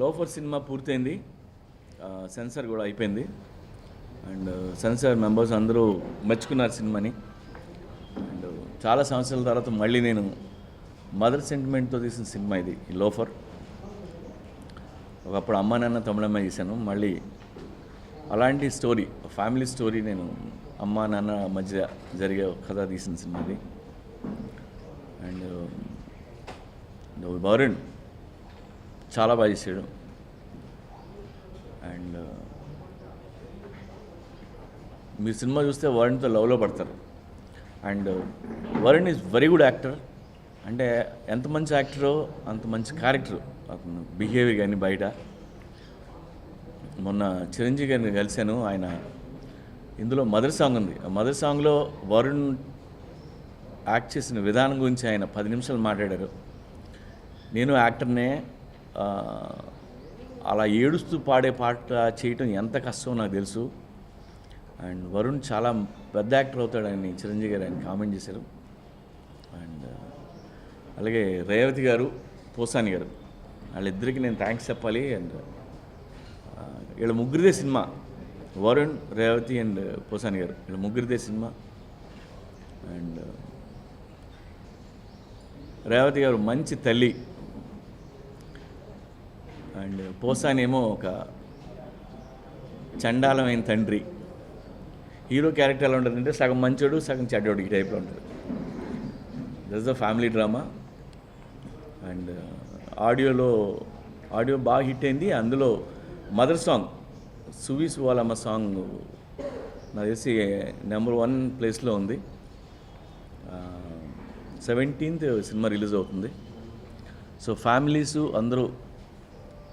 Loafer cinema పూర్తయింది, censor కూడా అయిపోయింది. అండ్ సెన్సార్ మెంబర్స్ అందరూ మెచ్చుకున్నారు సినిమాని. అండ్ చాలా సంవత్సరాల తర్వాత మళ్ళీ నేను మదర్ సెంటిమెంట్తో తీసిన సినిమా ఇది, ఈ లోఫర్. ఒకప్పుడు అమ్మా నాన్న తమిళమ్మ చేశాను, మళ్ళీ అలాంటి స్టోరీ, ఫ్యామిలీ స్టోరీ, నేను అమ్మా నాన్న మధ్య జరిగే కథ తీసిన సినిమా ఇది. అండ్ వరుణ్ చాలా బాగా చేశాడు. అండ్ మీరు సినిమా చూస్తే వరుణ్తో లవ్లో పడతారు. And Varun is very good actor. అంటే ఎంత మంచి యాక్టరో అంత మంచి క్యారెక్టర్ అతను, బిహేవియర్ కానీ బయట. మొన్న చిరంజీవి గారిని కలిశాను, ఆయన ఇందులో మదర్ సాంగ్ ఉంది. ఆ మదర్ సాంగ్లో వరుణ్ యాక్ట్ చేసిన విధానం గురించి ఆయన 10 నిమిషాలు మాట్లాడారు. నేను యాక్టర్నే, అలా ఏడుస్తూ పాడే పాట చేయటం ఎంత కష్టమో నాకు తెలుసు. అండ్ వరుణ్ చాలా పెద్ద యాక్టర్ అవుతాడని చిరంజీవి గారు ఆయన కామెంట్ చేశారు. అండ్ అలాగే రేవతి గారు, పోసాని గారు, వాళ్ళిద్దరికీ నేను థ్యాంక్స్ చెప్పాలి. అండ్ వీళ్ళ ముగ్గురిదే సినిమా, వరుణ్, రేవతి అండ్ పోసాని గారు, వీళ్ళ ముగ్గురిదే సినిమా. అండ్ రేవతి గారు మంచి తల్లి, అండ్ పోసాని ఏమో ఒక చండాలమైన తండ్రి. హీరో క్యారెక్టర్ ఎలా ఉంటుందంటే సగం మంచోడు సగం చెడ్డోడు, ఈ టైప్లో ఉంటుంది. That's the family drama. And audio బాగా హిట్ అయింది. అందులో మదర్ సాంగ్, సువి సువాలమ్మ సాంగ్ నాకు తెలిసి నెంబర్ 1 ప్లేస్లో ఉంది. 17th సినిమా రిలీజ్ అవుతుంది. సో ఫ్యామిలీస్ అందరూ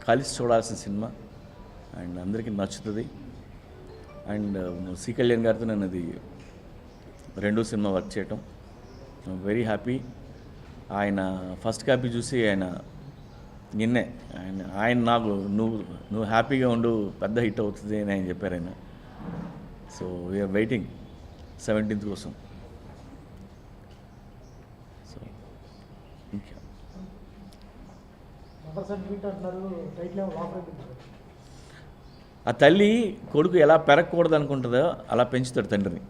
కలిసి చూడాల్సిన సినిమా, అండ్ అందరికీ నచ్చుతుంది. అండ్ సి కళ్యాణ్ గారితో నేను అది 2వ సినిమా వర్క్ చేయటం వెరీ హ్యాపీ. ఆయన ఫస్ట్ కాపీ చూసి నిన్నే ఆయన నాకు నువ్వు హ్యాపీగా ఉండు, పెద్ద హిట్ అవుతుంది అని ఆయన చెప్పారు ఆయన. సో వీఆర్ వెయిటింగ్ 17th కోసం. సో ఇంకా ఆ తల్లి కొడుకు ఎలా పెరగకూడదు అనుకుంటుందో అలా పెంచుతాడు తండ్రిని.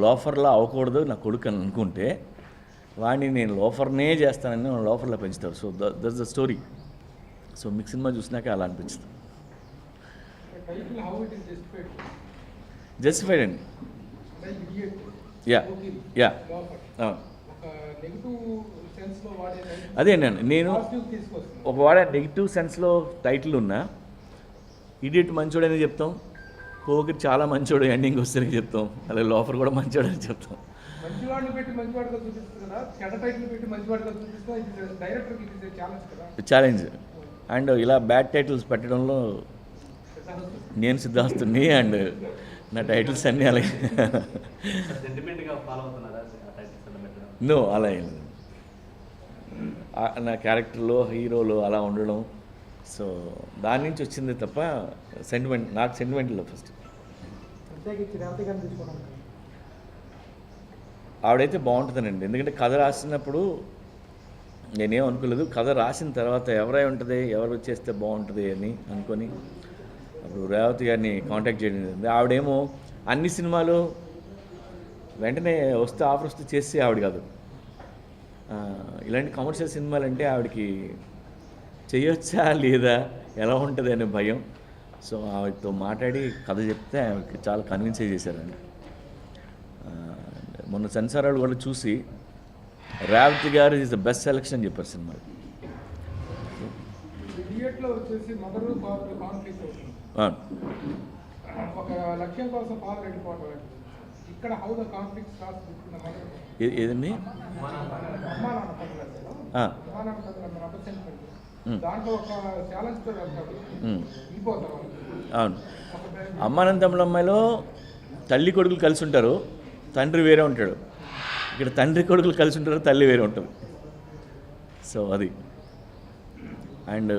లోఫర్లా అవ్వకూడదు నా కొడుకు అని అనుకుంటే వాడిని నేను లోఫర్నే చేస్తానని లోఫర్లా పెంచుతాడు. So that's the story. So మీకు సినిమా చూసినాక అలా అనిపించింది. జస్టిఫైడ్ అండి. యా అదే నేను ఒక వాడే నెగిటివ్ సెన్స్లో టైటిల్ ఉన్నా, ఇడియట్ మంచోడని చెప్తాం, పోకి చాలా మంచోడు ఎండింగ్ వస్తే చెప్తాం, అలాగే లోఫర్ కూడా మంచోడని చెప్తాం. ఛాలెంజ్. అండ్ ఇలా బ్యాడ్ టైటిల్స్ పెట్టడంలో నేను సిద్ధాస్తుని, అండ్ నా టైటిల్స్ అన్నీ అలాగే. నో, అలా ఏం లేదు. నా క్యారెక్టర్లో హీరోలో అలా ఉండడం, సో దాని నుంచి వచ్చింది తప్ప సెంటిమెంట్, నాకు సెంటిమెంట్లో ఫస్ట్ ఆవిడైతే బాగుంటుందండి. ఎందుకంటే కథ రాసినప్పుడు నేనేం అనుకోలేదు, కథ రాసిన తర్వాత ఎవరై ఉంటుంది, ఎవరు చేస్తే బాగుంటుంది అని అనుకొని అప్పుడు రేవతి గారిని కాంటాక్ట్ చేయడం జరిగింది. ఆవిడేమో అన్ని సినిమాలు వెంటనే వస్తే ఆఫర్ వస్తే చేసి ఆవిడ కాదు, ఇలాంటి కమర్షియల్ సినిమాలు అంటే ఆవిడకి చేయొచ్చా లేదా, ఎలా ఉంటుంది అనే భయం. సో ఆవిడతో మాట్లాడి కథ చెప్తే ఆవిడకి చాలా కన్విన్స్ చేశారండి. మొన్న సెన్సార్ వాళ్ళు కూడా చూసి రేవతి గారు ఈజ్ ద బెస్ట్ సెలెక్షన్ అని చెప్పారు సినిమాకి. ఏదండి? అవును, అమ్మానందముల అమ్మాయిలో తల్లి కొడుకులు కలిసి ఉంటారు, తండ్రి వేరే ఉంటాడు. ఇక్కడ తండ్రి కొడుకులు కలిసి ఉంటారు, తల్లి వేరే ఉంటుంది. సో అది. అండ్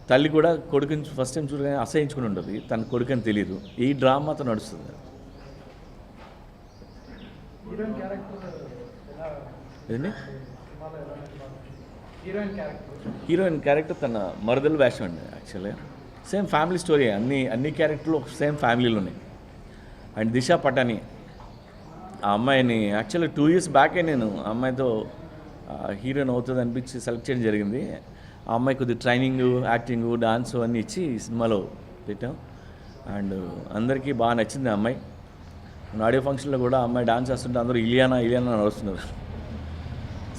తల్లి కూడా కొడుకుని ఫస్ట్ టైం చూడగానే అసహించుకుని ఉంటుంది, తన కొడుకు అని తెలియదు. ఈ డ్రామాతో నడుస్తుంది. ఏదండి? హీరోయిన్ క్యారెక్టర్ తన మరదలు వేషం అండి యాక్చువల్లీ. సేమ్ ఫ్యామిలీ స్టోరీ, అన్ని క్యారెక్టర్లు సేమ్ ఫ్యామిలీలో ఉన్నాయి. అండ్ దిశా పటాని ఆ అమ్మాయిని యాక్చువల్లీ 2 years బ్యాకే నేను ఆ అమ్మాయితో హీరోయిన్ అవుతుంది అనిపించి సెలెక్ట్ చేయడం జరిగింది. ఆ అమ్మాయి కొద్దిగా ట్రైనింగ్, యాక్టింగ్, డాన్స్ అన్నీ ఇచ్చి ఈ సినిమాలో పెట్టాం. అండ్ అందరికీ బాగా నచ్చింది ఆ అమ్మాయి. ఆడియో ఫంక్షన్లో కూడా ఆ అమ్మాయి డాన్స్ చేస్తుంటే అందరూ ఇలియానా అని వస్తున్నారు.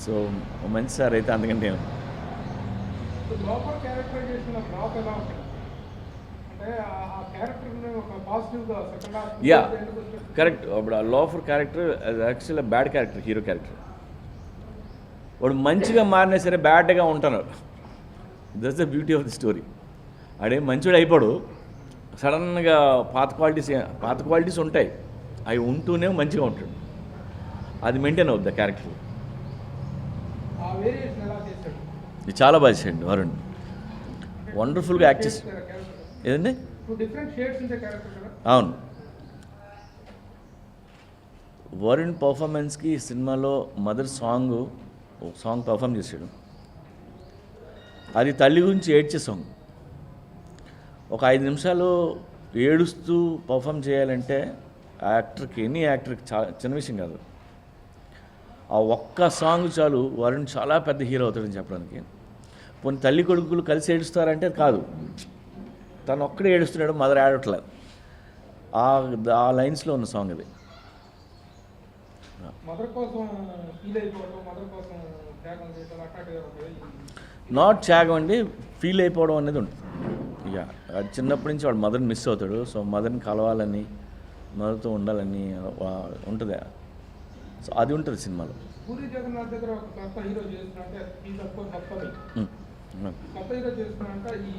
సో మంచి సార్ అయితే అందుకంటే యా కరెక్ట్. అప్పుడు ఆ loafer character actually bad character, hero character. వాడు మంచిగా మారినా సరే బ్యాడ్గా ఉంటున్నాడు. That's the beauty of the story. ఆడే మంచివాడు అయిపోడు, సడన్గా పాత క్వాలిటీస్ ఉంటాయి, అవి ఉంటూనే మంచిగా ఉంటాడు. అది మెయింటైన్ అవుద్ది ఆ క్యారెక్టర్. ఇది చాలా బాగా చేయండి వరుణ్, వండర్ఫుల్గా యాక్ట్ చేసి. ఏదండి? అవును, వరుణ్ పర్ఫార్మెన్స్కి సినిమాలో మదర్ సాంగ్ పర్ఫామ్ చేశాడు. అది తల్లి గురించి ఏడ్చే సాంగ్. ఒక 5 నిమిషాలు ఏడుస్తూ పర్ఫామ్ చేయాలంటే ఎనీ యాక్టర్కి చిన్న విషయం కాదు. ఆ ఒక్క సాంగ్ చాలు వరుణ్ చాలా పెద్ద హీరో అవుతాడని చెప్పడానికి. పోనీ తల్లి కొడుకులు కలిసి ఏడుస్తారంటే కాదు, తను ఒక్కడే ఏడుస్తున్నాడు, మదర్ ఏడవట్లేదు. ఆ లైన్స్లో ఉన్న సాంగ్ అది. నాట్ త్యాగం అండి, ఫీల్ అయిపోవడం అనేది ఉంటుంది. ఇక అది చిన్నప్పటి నుంచి వాడు మదర్ని మిస్ అవుతాడు. సో మదర్ని కలవాలని, మదర్తో ఉండాలని ఉంటుంది. సో అది ఉంటుంది సినిమాలో. పూరి జగన్నాథ్ దగ్గర ఒక కొత్త హీరో చేస్తున్నట్టే కొత్త హీరో చేస్తున్నంటే ఈ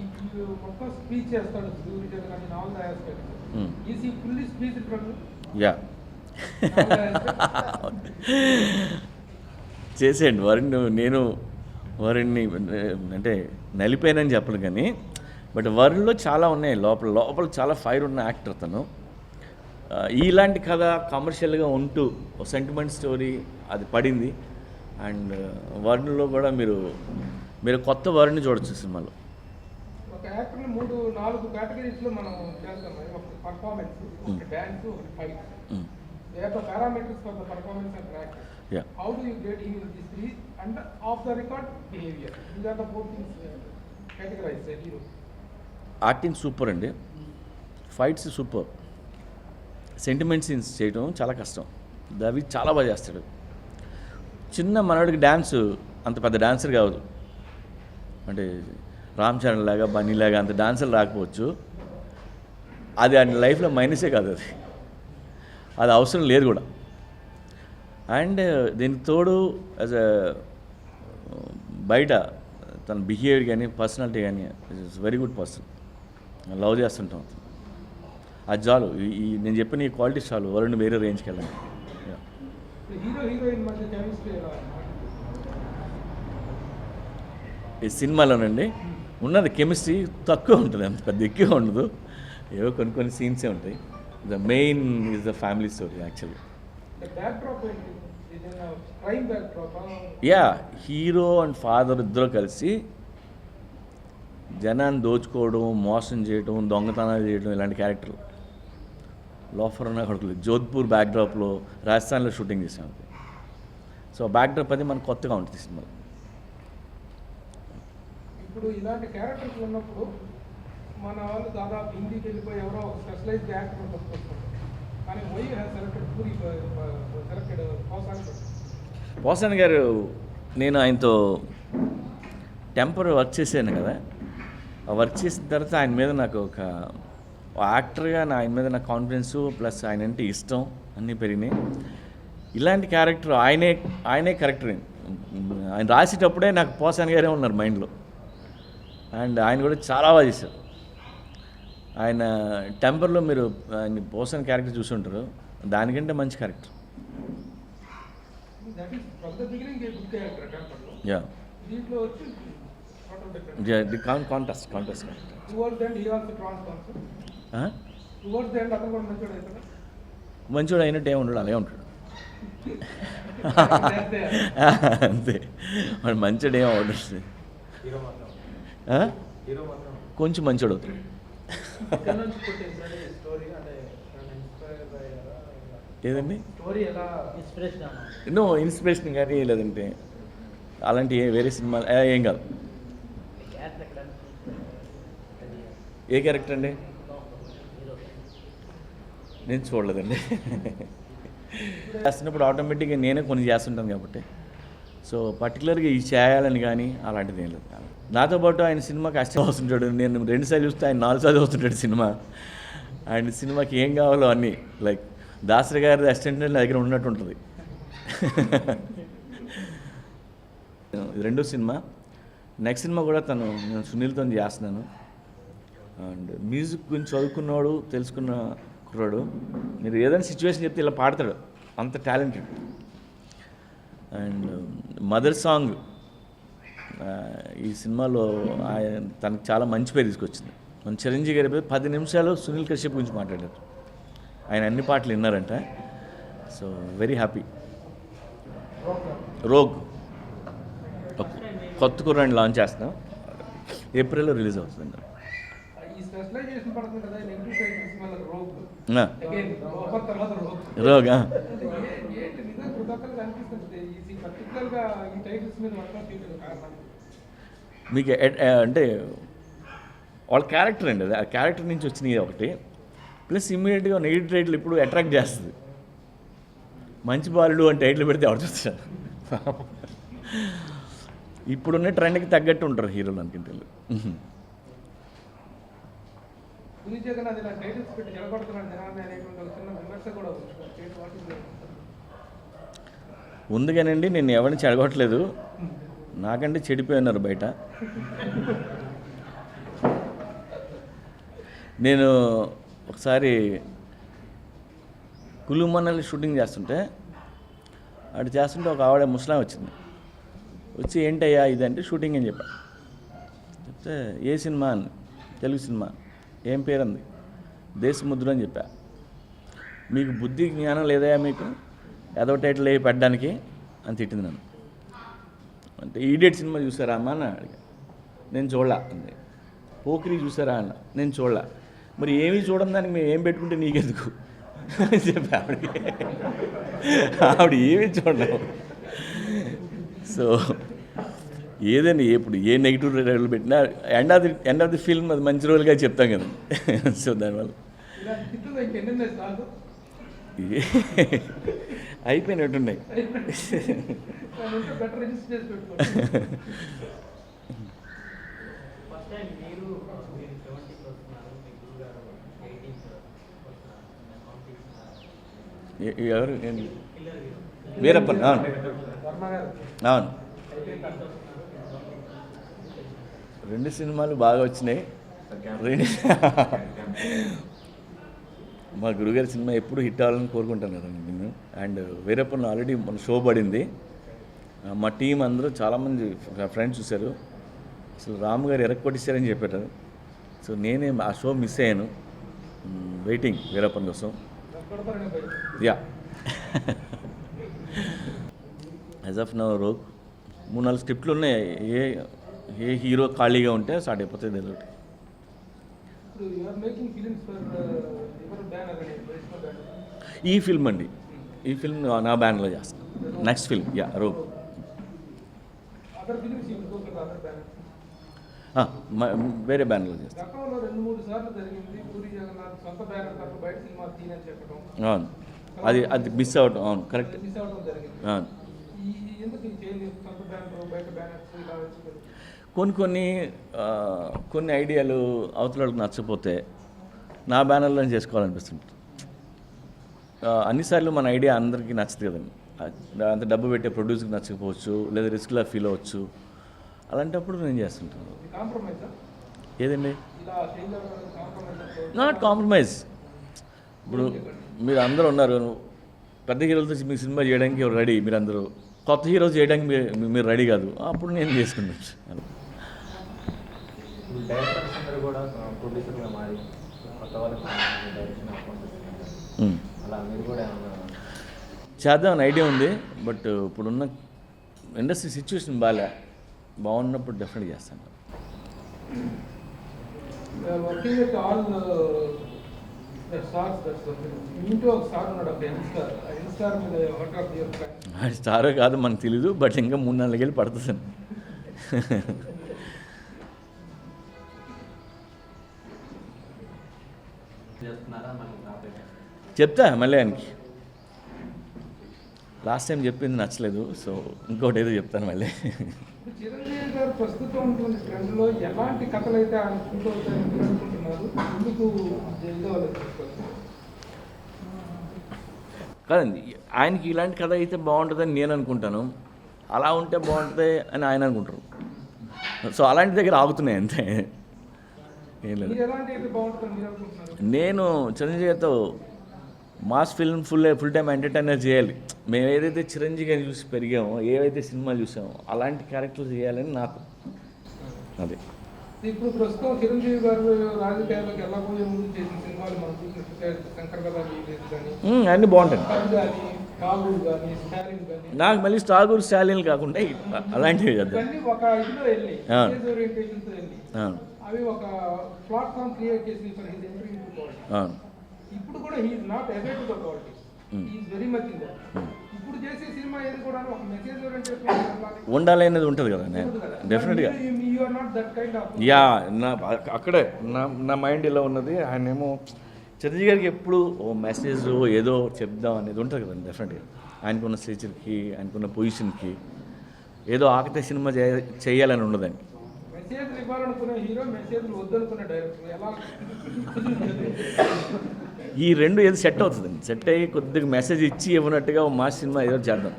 మొత్తం స్పీచ్ చేస్తాడు పూరి జగన్నాథ్ నాలుగు రాయాలి ఈజీ ఫుల్లీ స్పీచ్ యా చేసేయండి వరుణ్. నేను వరుణ్ని అంటే నలిపోయానని చెప్పను కానీ, బట్ వరుణ్లో చాలా ఉన్నాయి, లోపల చాలా ఫైర్ ఉన్న యాక్టర్ తను. ఇలాంటి కథ కమర్షియల్గా ఉంటూ సెంటిమెంట్ స్టోరీ అది పడింది. అండ్ వరుణ్లో కూడా మీరు కొత్త వరుణ్ని చూడొచ్చు సినిమాలో. ఒక యాక్టర్ని 3-4 కేటగిరీస్లో మనం చేస్తాం. ఒక పర్ఫార్మెన్స్, ఒక డాన్స్, ఒక fight. They are the parameters for the performance and character. Yeah. How do you get in these three and off the record behavior? These are the 4 things categorized as hero. Acting super అండి, fights super, sentiment scenes చేయడం చాలా కష్టం, అవి చాలా బాగా చేస్తాడు. చిన్న మనవాడికి dance అంత పెద్ద డాన్సర్ కావద్దు, అంటే రామ్ చరణ్ లాగా బన్నీ లాగా అంత డాన్సర్ రాకపోవచ్చు. అది ఆయన లైఫ్లో మైనసే కాదు, అది అవసరం లేదు కూడా. అండ్ దీనికి తోడు యాజ్ అ బయట తన బిహేవియర్ కానీ పర్సనాలిటీ కానీ it's very good person, love చేస్తుంటాం. అది చాలు, నేను చెప్పిన ఈ క్వాలిటీ చాలు వరుణ్ వేరే రేంజ్కి వెళ్ళండి. ఈ సినిమాలోనండి ఉన్నది కెమిస్ట్రీ తక్కువ ఉంటుంది, అంత పెద్ద ఎక్కువ ఉండదు, ఏవో కొన్ని సీన్సే ఉంటాయి. The main is the family story actually. Yeah, hero and father ఇద్దరు కలిసి జనాన్ని దోచుకోవడం, మోసం చేయడం, దొంగతనాలు చేయడం, ఇలాంటి క్యారెక్టర్లు. లోఫర్ అన్న కొడుకులు జోధ్పూర్ బ్యాక్డ్రాప్లో రాజస్థాన్లో షూటింగ్ చేసాం. సో బ్యాక్డ్రాప్ అది మనకు కొత్తగా ఉంటుంది సినిమాలో. ఇప్పుడు ఇలాంటి క్యారెక్టర్స్ ఉన్నప్పుడు మన వాళ్ళు దాదాపు హిందీకి వెళ్ళిపోయి ఎవరో ఒక స్పెషలైజ్డ్ యాక్టర్ వస్తుంటారు. కానీ why has selected Puri selected Posani garu, నేను ఆయనతో టెంపర్ వర్క్ చేశాను కదా, ఆ వర్క్ చేసిన తర్వాత ఆయన మీద నాకు ఒక యాక్టర్గా ఆయన మీద నాకు కాన్ఫిడెన్సు ప్లస్ ఆయన అంటే ఇష్టం అన్నీ పెరిగినాయి. ఇలాంటి క్యారెక్టర్ ఆయనే కరెక్టర్. ఆయన రాసేటప్పుడే నాకు పోసాని గారే ఉన్నారు మైండ్లో. అండ్ ఆయన కూడా చాలా బాగా చేశారు. ఆయన టెంపర్లో మీరు ఆయన పోసాని క్యారెక్టర్ చూసి ఉంటారు, దానికంటే మంచి క్యారెక్టర్. యా, కాంటెస్ట్ మంచోడు అయినట్టు ఏమి ఉండడు, అలాగే ఉంటాడు. అంతే వాడు మంచోడు ఏం అవుతుంది, హీరో మాత్రం కొంచెం మంచోడు అవుతాడు. ఇక్కడ నుంచి పుట్టిందండి స్టోరీ అంటే ఇన్స్పైర్ అయ్యారా? ఏదండి స్టోరీ ఎలా ఇన్స్పిరేషన్ ఎన్నో ఇన్స్పిరేషన్ కానీ లేదంటే అలాంటి వేరే సినిమాలు ఏం కాదు. ఏ క్యారెక్టర్ అండి? నేను చూడలేదండి. చేస్తున్నప్పుడు ఆటోమేటిక్గా నేనే కొన్ని చేస్తుంటాను కాబట్టి, సో పర్టికులర్గా ఇది చేయాలని కానీ అలాంటిది ఏం లేదు. నాతో పాటు ఆయన సినిమాకి అసిస్టెంట్ వస్తుంటాడు, నేను 2 సార్లు చూస్తే ఆయన 4 సార్లు వస్తుంటాడు సినిమా. ఆయన సినిమాకి ఏం కావాలో అన్నీ లైక్ దాసరి గారి అసిస్టెంట్ నా దగ్గర ఉన్నట్టు ఉంటుంది. ఇది 2వ సినిమా. నెక్స్ట్ సినిమా కూడా నేను సునీల్తో చేస్తున్నాను. అండ్ మ్యూజిక్ గురించి చదువుకున్నవాడు, తెలుసుకున్న కుర్రాడు. మీరు ఏదైనా సిచ్యువేషన్ చెప్తే ఇలా పాడతాడు, అంత టాలెంటెడ్. అండ్ మదర్ సాంగ్ ఈ సినిమాలో తనకు చాలా మంచి పేరు తీసుకొచ్చింది. మన చిరంజీవి గారి 10 నిమిషాలు సునీల్ కశ్యప్ గురించి మాట్లాడారు. ఆయన అన్ని పాటలు విన్నారంట. So very happy. రోగ్ కొత్త కుర్రాన్ని లాంచ్ చేస్తున్నాం, ఏప్రిల్లో రిలీజ్ అవుతుంది. ఈ స్పెషలైజేషన్ పడుతుంది కదా నెగిటివ్ సైడ్ సినిమాలకు రోగ్ అగైన్ తర్వాత రోగ్ రోగ్ ఏంటి నిజంగా కృతజ్ఞతగా అనిపిస్తుంది ఈ పర్టికులర్గా ఈ టైటిల్స్ మీద వర్కౌట్ చేయడం కారణం మీకు అంటే వాళ్ళ క్యారెక్టర్ అండి, అది ఆ క్యారెక్టర్ నుంచి వచ్చినాయి ఒకటి. ప్లస్ ఇమ్మీడియట్గా నెగిటివ్ టైటిల్ ఇప్పుడు అట్రాక్ట్ చేస్తుంది. మంచి బాలుడు అని టైటిల్ పెడితే ఎవరు చూస్తారు? ఇప్పుడున్న ట్రెండ్కి తగ్గట్టు ఉంటారు హీరోలు అనుకుంటారు. పూరి జగన్నాథ్ ఇలా టైటిల్స్ పెట్టి నిలబడుతున్నాడు జనాన్ని అనేటువంటి ఒక చిన్న విమర్శ కూడా ఉంది కానండి, నేను ఎవరిని చెడగొట్టలేదు. నాకంటే చెడిపోయి ఉన్నారు బయట. నేను ఒకసారి కులు మనాలి షూటింగ్ చేస్తుంటే ఒక ఆవిడ ముస్లాం వచ్చింది. వచ్చి ఏంటయ్యా ఇదంటే షూటింగ్ అని చెప్పా. చెప్తే ఏ సినిమా అని, తెలుగు సినిమా. ఏం పేరుంది? దేశముద్ర అని చెప్పా. మీకు బుద్ధి జ్ఞానం లేదయా మీకు ఏదో టైటిల్ వేయి పెట్టడానికి అని తిట్టింది నన్ను. అంటే ఈడియట్ సినిమా చూసారా అమ్మా అని అడిగా. నేను చూడలా అంది. పోకిరి చూసారా అన్న. నేను చూడలా. మరి ఏమీ చూడని దానికి మేము ఏం పెట్టుకుంటే నీకెందుకు అని చెప్పి ఆవిడ ఏమీ చూడలేము. సో ఏదైనా ఇప్పుడు ఏ నెగిటివ్ రోల్ పెట్టినా ఎండ్ ఆఫ్ ది ఫిల్మ్ అది మంచి రోల్గా చెప్తాం కదా. సో దానివల్ల అయిపోయినట్టున్నాయి. ఎవరు? వీరప్పన్. అవును అవును, 2 సినిమాలు బాగా వచ్చినాయి. మా గురుగారి సినిమా ఎప్పుడు హిట్ అవ్వాలని కోరుకుంటాను కదండి నేను. అండ్ వీరప్పన్ ఆల్రెడీ మన షో పడింది. మా టీం అందరూ చాలామంది ఫ్రెండ్స్ చూశారు. అసలు రాము గారు ఎరక్కొట్టిస్తారని చెప్పారు. సో నేనే ఆ షో మిస్ అయ్యాను. వెయిటింగ్ వీరప్పన్ కోసం. Yeah as of now rogue 3-4 స్క్రిప్ట్లు ఉన్నాయి. ఏ హీరో ఖాళీగా ఉంటే స్టార్ట్ అయిపోతుంది ఏదో ఒకటి. ఈ ఫిల్మ్ అండి, ఈ ఫిల్మ్ నా బ్యానర్లో చేస్తాను. Next film yeah rogue. వేరే బ్యానర్లో చేస్తాను. అవును, అది మిస్ అవటం. అవును కరెక్ట్. అవును, కొన్ని ఐడియాలు అవతలకు నచ్చకపోతే నా బ్యానర్లో చేసుకోవాలనిపిస్తుంది. అన్నిసార్లు మన ఐడియా అందరికీ నచ్చదు కదండి. అంత డబ్బు పెట్టే ప్రొడ్యూసర్కి నచ్చకపోవచ్చు, లేదా రిస్క్లా ఫీల్ అవ్వచ్చు. అలాంటప్పుడు నేను చేస్తుంటాను. ఏదండి? Not compromise. ఇప్పుడు మీరు అందరూ ఉన్నారు, పెద్ద హీరోలతో మీ సినిమా చేయడానికి ఎవరు రెడీ, మీరు అందరూ కొత్త హీరోస్ చేయడానికి మీరు రెడీ కాదు. అప్పుడు నేను చేసుకున్నాను. డైరెక్టర్స్ అందరూ కూడా ప్రొడ్యూసర్గా మారి కొత్త వాళ్ళకి డైరెక్షన్ అలా మీరు కూడా చేద్దామని ఐడియా ఉంది, బట్ ఇప్పుడున్న ఇండస్ట్రీ సిచ్యువేషన్ బాగున్నప్పుడు డెఫినెట్గా చేస్తాను. వర్కింగ్ విత్ ఆల్ స్టార్స్, ఇంట్లో ఒక స్టార్ ఉన్నాడు, ఒక యంగ్స్టార్ మీద వాట్ ఆఫ్ యువర్ ప్లాన్? స్టారో కాదు మనకు తెలీదు, బట్ ఇంకా 3-4 ఏళ్ళు పడుతుంది. చేస్తున్నారా మనకి రాబోయే చెప్తా మళ్ళీ ఆయనకి. లాస్ట్ టైం చెప్పింది నచ్చలేదు, సో ఇంకోటి ఏదో చెప్తాను మళ్ళీ. చిరంజీవి గారు ప్రస్తుతం ఉన్నటువంటి ట్రెండ్లో ఎలాంటి కథలు అయితే ఆయన షూట్ అవుతాయని మీరు అనుకుంటున్నారు? ఎందుకు కాదండి, ఆయనకి ఇలాంటి కథ అయితే బాగుంటుందని నేను అనుకుంటాను, అలా ఉంటే బాగుంటుంది అని ఆయన అనుకుంటారు. సో అలాంటి దగ్గర ఆగుతున్నాయి అంతే, ఏం లేదు. మీరు ఎలాంటి అయితే బాగుంటుందని మీరు అనుకుంటున్నారు? నేను చిరంజీవి గారితో mass film full time entertainer చేయాలి. మేము ఏదైతే చిరంజీవి గారిని చూసి పెరిగామో, ఏవైతే సినిమాలు చూసామో అలాంటి క్యారెక్టర్స్ చేయాలని నాకు అదే. ఇప్పుడు ప్రస్తుతం చిరంజీవి గారు రాజకీయాల్లోకి వెళ్ళబోయే ముందు చేసిన సినిమాలు మనం చూసినట్టు శంకర్ గదా కానీ అన్నీ బాగుంటాయి. కానీ ఠాగూర్ కానీ స్టాలిన్ కానీ, నాకు మళ్ళీ ఠాగూర్ స్టాలిన్ కాకుండా అలాంటివి చేద్దాం. ఇవన్నీ ఒక ఇదిలో వెళ్ళి ఓరియంటేషన్తో వెళ్ళి అవి ఒక ప్లాట్ఫామ్ క్రియేట్ చేసి for his entry into politics. ఇప్పుడు కూడా he is not aware to the politics, he is very much in that. ఇప్పుడు చేసే సినిమా ఏది కూడా ఒక మెసేజ్ ఓరియంటేషన్ ఉండాలి అనేది ఉంటుంది కదా, నేను డెఫినెట్గా you are not that kind of. Yeah, అక్కడే నా మైండ్ ఇలా ఉన్నది. ఆయన ఏమో చిరంజీవి గారికి ఎప్పుడు ఓ మెసేజ్ ఏదో చెప్దాం అనేది ఉంటుంది కదా, డెఫినెట్గా ఆయనకున్న స్టేచర్కి, ఆయనకున్న పొజిషన్కి ఏదో ఆకతే సినిమా చేయాలని ఉండదండి. మెసేజ్లు ఇవ్వాలనుకునే హీరో, మెసేజ్లు వద్దనుకునే డైరెక్టర్, ఎలా ఈ రెండు ఏదో సెట్ అవుతుందండి. సెట్ అయ్యి కొద్దిగా మెసేజ్ ఇచ్చి ఇవ్వనట్టుగా మా సినిమా ఏదో చేద్దాం,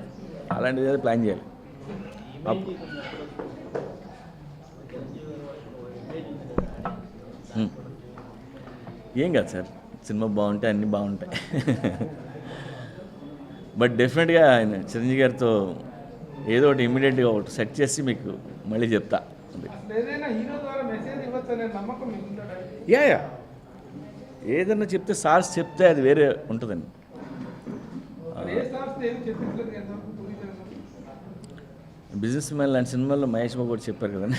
అలాంటిది ఏదో ప్లాన్ చేయాలి. ఏం కాదు సార్, సినిమా బాగుంటాయి, అన్నీ బాగుంటాయి. బట్ డెఫినెట్గా ఆయన చిరంజీవి గారితో ఏదో ఒకటి ఇమీడియట్గా ఒకటి సెట్ చేసి మీకు మళ్ళీ చెప్తా. ఏదైనా హీరో ద్వారా మెసేజ్ ఇవ్వచ్చు అనే నమ్మకం మీకు ఉందా? యా, ఏదన్నా చెప్తే సార్స్ చెప్తే అది వేరే ఉంటుందండి. బిజినెస్ మ్యాన్ లాంటి సినిమాల్లో మహేష్ బాబు కూడా చెప్పారు కదండి,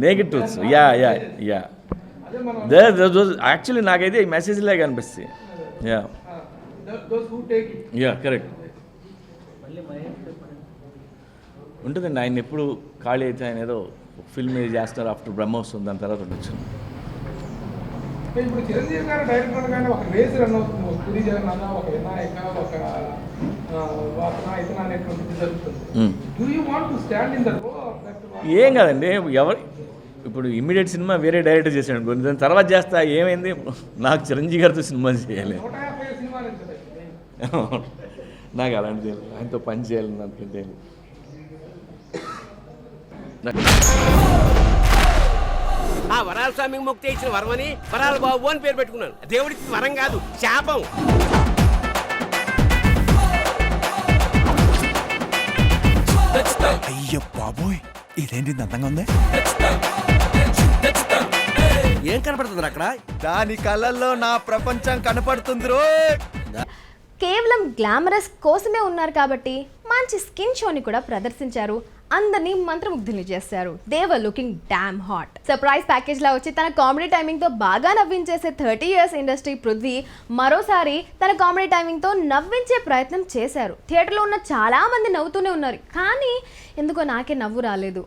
నేకెడ్ ట్రూత్స్. యా యాక్చువల్లీ నాకైతే ఈ మెసేజ్ లాగా అనిపిస్తుంది. యా కరెక్ట్ ఉంటుందండి. ఆయన ఎప్పుడు ఖాళీ అయితే ఆయన ఏదో ఫిల్మ్ ఏది చేస్తారు, ఆఫ్టర్ బ్రహ్మోత్సవం దాని తర్వాత ఉండొచ్చు. ఇప్పుడు చిరంజీవి గారు డైరెక్టర్ కానీ ఒక రేస్ రన్ అవుతుంది, ఒక పురి జగన్ అన్న, ఒక వినాయక, ఒక వాసన ఇతన అనేటువంటిది జరుగుతుంది. Do you want to stand in the role? ఏం కాదండి, ఎవరు ఇప్పుడు ఇమ్మీడియట్ సినిమా వేరే డైరెక్టర్ చేశాడు అనుకోండి, దాని తర్వాత చేస్తా ఏమైంది, నాకు చిరంజీవి గారితో సినిమా చేయాలి, 150 సినిమాలు నాకు అలాంటిది తెలియదు, ఆయనతో పని చేయాలి నాకంటే. ఆ వరాల స్వామికి మొక్కి ఇచ్చిన వరమని వరాల బాబు అని పేరు పెట్టుకున్నాను. దేవుడికి వరం కాదు, శాపం. అయ్యో బాబోయ్, ఇదేంటి అందంగా ఉంది. ఏం కనపడుతుంది అక్కడ? దాని కళ్ళల్లో నా ప్రపంచం కనపడుతుంది రో. కేవలం గ్లామరస్ కోసమే ఉన్నారు కాబట్టి మంచి స్కిన్ షోని కూడా ప్రదర్శించారు, అందరినీ మంత్రముగ్ధుల్ని చేశారు. They were looking damn hot. Surprise package లా వచ్చి తన కామెడీ టైమింగ్ తో బాగా నవ్వించేసే 30 years ఇండస్ట్రీ పృథ్వీ మరోసారి తన కామెడీ టైమింగ్ తో నవ్వించే ప్రయత్నం చేశారు. థియేటర్లో ఉన్న చాలా మంది నవ్వుతూనే ఉన్నారు, కానీ ఎందుకో నాకే నవ్వు రాలేదు.